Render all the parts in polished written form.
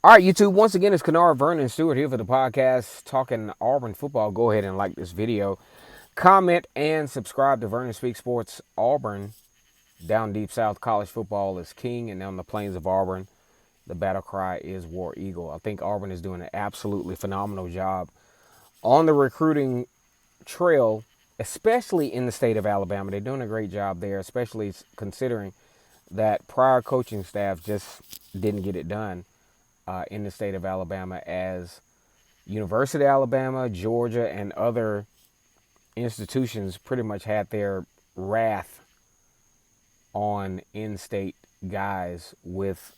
All right, YouTube. Once again, it's Kennard Vernon Stewart here for the podcast talking Auburn football. Go ahead and like this video, comment, and subscribe to Vernon Speak Sports Auburn. Down deep south, college football is king, and on the plains of Auburn, the battle cry is War Eagle. I think Auburn is doing an absolutely phenomenal job on the recruiting trail, especially in the state of Alabama. They're doing a great job there, especially considering that prior coaching staff just didn't get it done in the state of Alabama, as University of Alabama, Georgia, and other institutions pretty much had their wrath on in-state guys with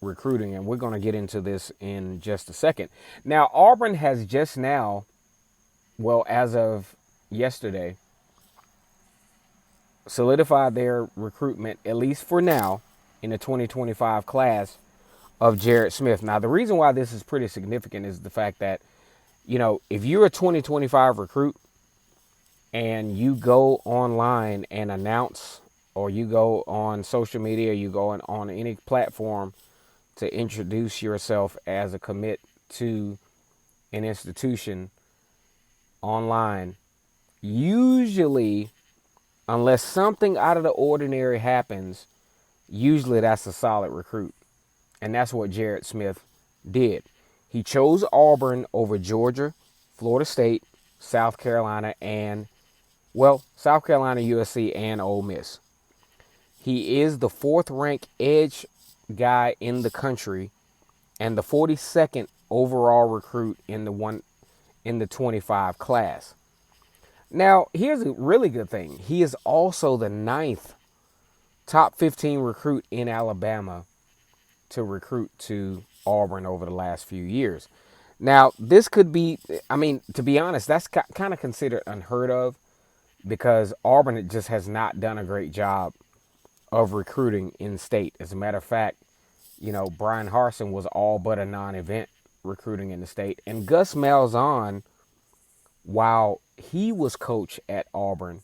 recruiting, and we're going to get into this in just a second. Now, Auburn has just now, well, as of yesterday, solidified their recruitment, at least for now, in the 2025 class of Jared Smith. Now, the reason why this is pretty significant is the fact that, if you're a 2025 recruit and you go online and announce, or you go on social media, you go on any platform to introduce yourself as a commit to an institution online, usually, unless something out of the ordinary happens, usually that's a solid recruit. And that's what Jared Smith did. He chose Auburn over Georgia, Florida State, South Carolina, South Carolina, USC, and Ole Miss. He is the fourth-ranked edge guy in the country and the 42nd overall recruit in the 25 class. Now, here's a really good thing. He is also the ninth top 15 recruit in Alabama to recruit to Auburn over the last few years. Now, this could be, to be honest, that's kind of considered unheard of, because Auburn just has not done a great job of recruiting in state. As a matter of fact, Brian Harsin was all but a non-event recruiting in the state. And Gus Malzahn, while he was coach at Auburn,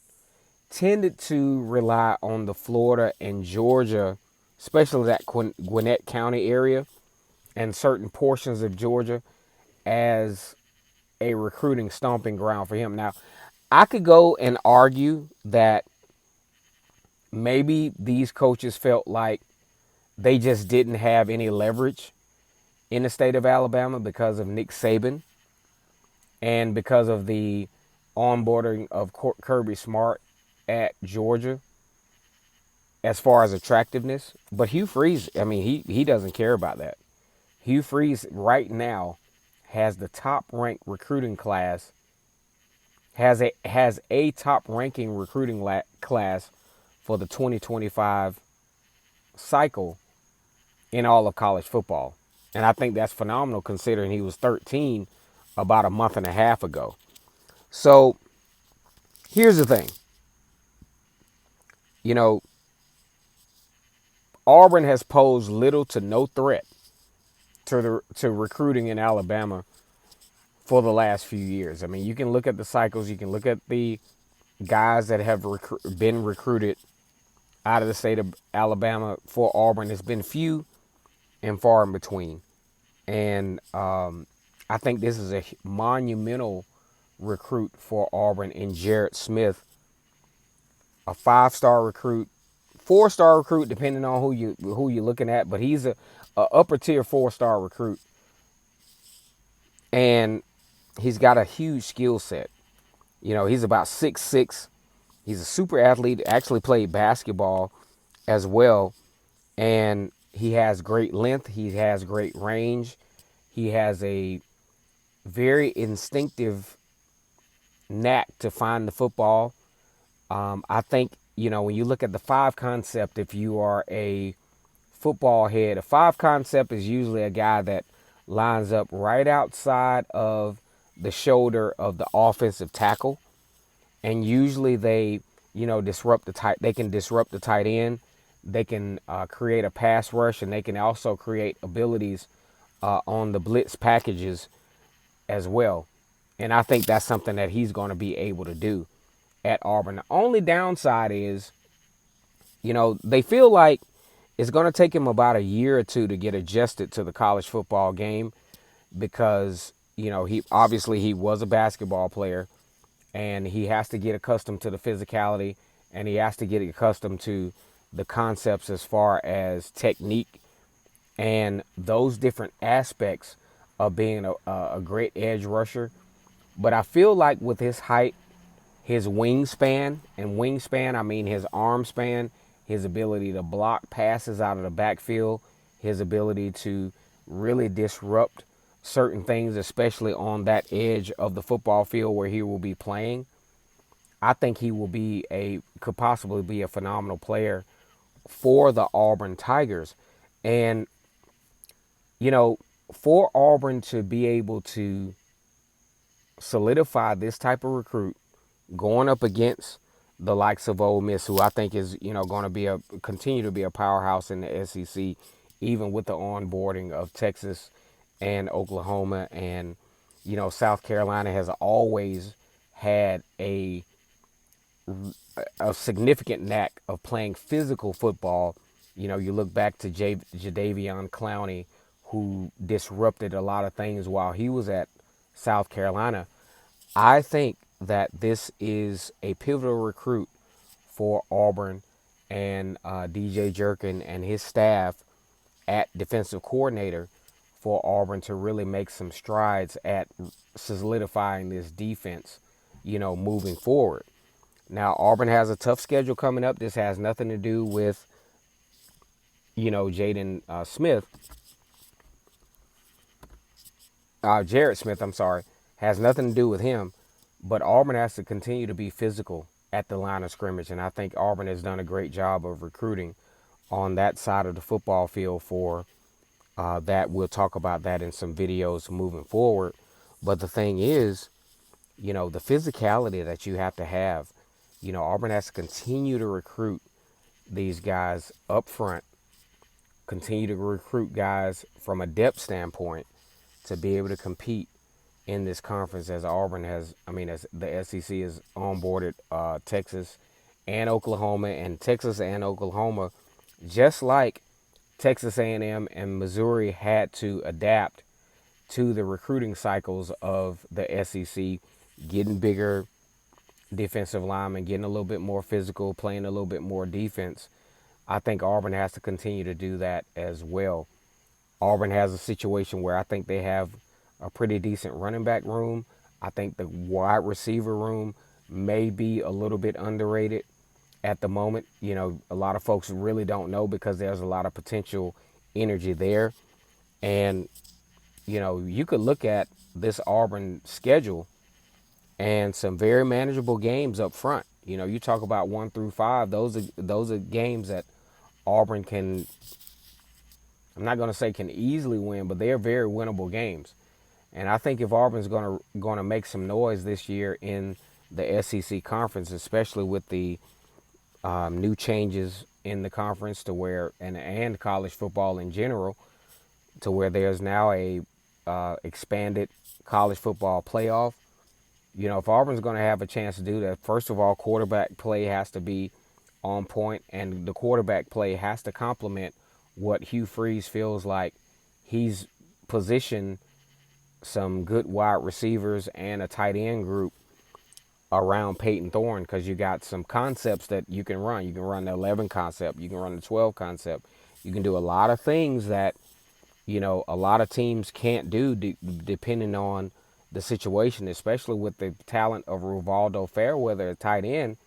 tended to rely on the Florida and Georgia, especially that Gwinnett County area and certain portions of Georgia, as a recruiting stomping ground for him. Now, I could go and argue that maybe these coaches felt like they just didn't have any leverage in the state of Alabama because of Nick Saban and because of the onboarding of Kirby Smart at Georgia as far as attractiveness. But Hugh Freeze, he doesn't care about that. Hugh Freeze right now has the top ranked recruiting class, has a top ranking recruiting class for the 2025 cycle in all of college football. And I think that's phenomenal considering he was 13 about a month and a half ago. So here's the thing. Auburn has posed little to no threat to recruiting in Alabama for the last few years. You can look at the cycles. You can look at the guys that have been recruited out of the state of Alabama for Auburn. It's been few and far in between. And I think this is a monumental recruit for Auburn in Jared Smith, a 5-star recruit, 4-star recruit, depending on who you're looking at. But he's a upper tier 4-star recruit, and he's got a huge skill set. He's about 6'6". He's a super athlete. Actually played basketball as well, and he has great length. He has great range. He has a very instinctive knack to find the football. I think, when you look at the 5 concept, if you are a football head, a 5 concept is usually a guy that lines up right outside of the shoulder of the offensive tackle. And usually they, disrupt the tight. They can disrupt the tight end. They can create a pass rush, and they can also create abilities on the blitz packages as well. And I think that's something that he's going to be able to do at Auburn. The only downside is, they feel like it's going to take him about a year or two to get adjusted to the college football game because, he was a basketball player, and he has to get accustomed to the physicality, and he has to get accustomed to the concepts as far as technique and those different aspects of being a great edge rusher. But I feel like with his height, his wingspan, and wingspan, I mean his arm span, his ability to block passes out of the backfield, his ability to really disrupt certain things, especially on that edge of the football field where he will be playing. I think he will could possibly be a phenomenal player for the Auburn Tigers. And, you know, for Auburn to be able to solidify this type of recruit going up against the likes of Ole Miss, who I think is, going to continue to be a powerhouse in the SEC, even with the onboarding of Texas and Oklahoma. And, South Carolina has always had a significant knack of playing physical football. You look back to Jadeveon Clowney, who disrupted a lot of things while he was at South Carolina. I think that this is a pivotal recruit for Auburn and DJ Jerkin and his staff at defensive coordinator for Auburn to really make some strides at solidifying this defense, moving forward. Now, Auburn has a tough schedule coming up. This has nothing to do with, Jaden Smith. Jarrett Smith, I'm sorry, has nothing to do with him. But Auburn has to continue to be physical at the line of scrimmage. And I think Auburn has done a great job of recruiting on that side of the football field for that. We'll talk about that in some videos moving forward. But the thing is, the physicality that you have to have, Auburn has to continue to recruit these guys up front, continue to recruit guys from a depth standpoint to be able to compete in this conference, as as the SEC has onboarded Texas and Oklahoma, and Texas and Oklahoma, just like Texas A&M and Missouri, had to adapt to the recruiting cycles of the SEC, getting bigger defensive linemen, getting a little bit more physical, playing a little bit more defense. I think Auburn has to continue to do that as well. Auburn has a situation where I think they have a pretty decent running back room. I think the wide receiver room may be a little bit underrated at the moment. A lot of folks really don't know because there's a lot of potential energy there. And, you could look at this Auburn schedule and some very manageable games up front. You talk about 1 through 5, those are games that Auburn can, I'm not going to say can easily win, but they're very winnable games. And I think if Auburn's going to make some noise this year in the SEC conference, especially with the new changes in the conference to where and college football in general, to where there's now a expanded college football playoff. If Auburn's going to have a chance to do that, first of all, quarterback play has to be on point, and the quarterback play has to complement what Hugh Freeze feels like he's positioned some good wide receivers and a tight end group around Peyton Thorne, because you got some concepts that you can run. You can run the 11 concept. You can run the 12 concept. You can do a lot of things that, a lot of teams can't do depending on the situation, especially with the talent of Rivaldo Fairweather at tight end.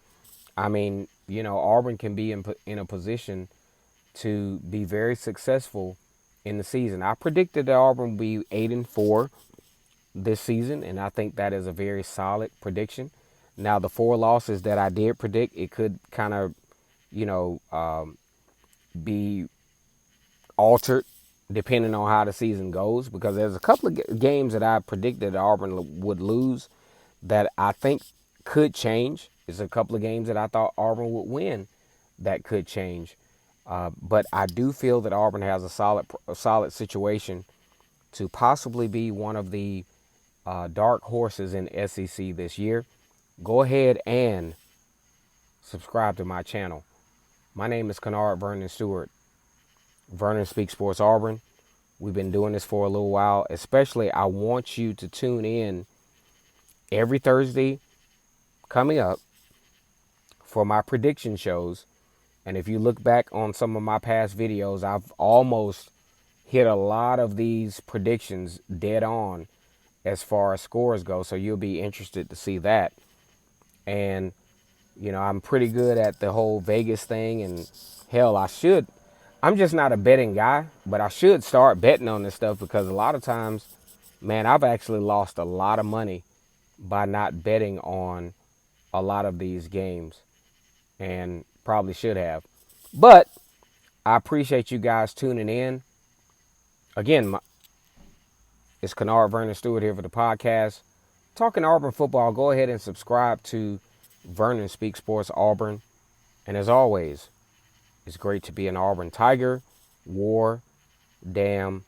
I mean, Auburn can be in a position to be very successful in the season. I predicted that Auburn would be 8-4 this season, and I think that is a very solid prediction. Now, the 4 losses that I did predict, it could kind of, be altered depending on how the season goes, because there's a couple of games that I predicted Auburn would lose that I think could change. There's a couple of games that I thought Auburn would win that could change. But I do feel that Auburn has a solid situation to possibly be one of the dark horses in SEC this year. Go ahead and subscribe to my channel. My name is Kennard Vernon Stewart. Vernon Speaks Sports Auburn. We've been doing this for a little while. Especially, I want you to tune in every Thursday coming up for my prediction shows. And if you look back on some of my past videos, I've almost hit a lot of these predictions dead on as far as scores go. So you'll be interested to see that. And, I'm pretty good at the whole Vegas thing. And hell, I'm just not a betting guy, but I should start betting on this stuff because a lot of times, man, I've actually lost a lot of money by not betting on a lot of these games and probably should have. But I appreciate you guys tuning in. Again, it's Kennard Vernon Stewart here for the podcast. Talking Auburn football, go ahead and subscribe to Vernon Speaks Sports Auburn. And as always, it's great to be an Auburn Tiger. War, damn,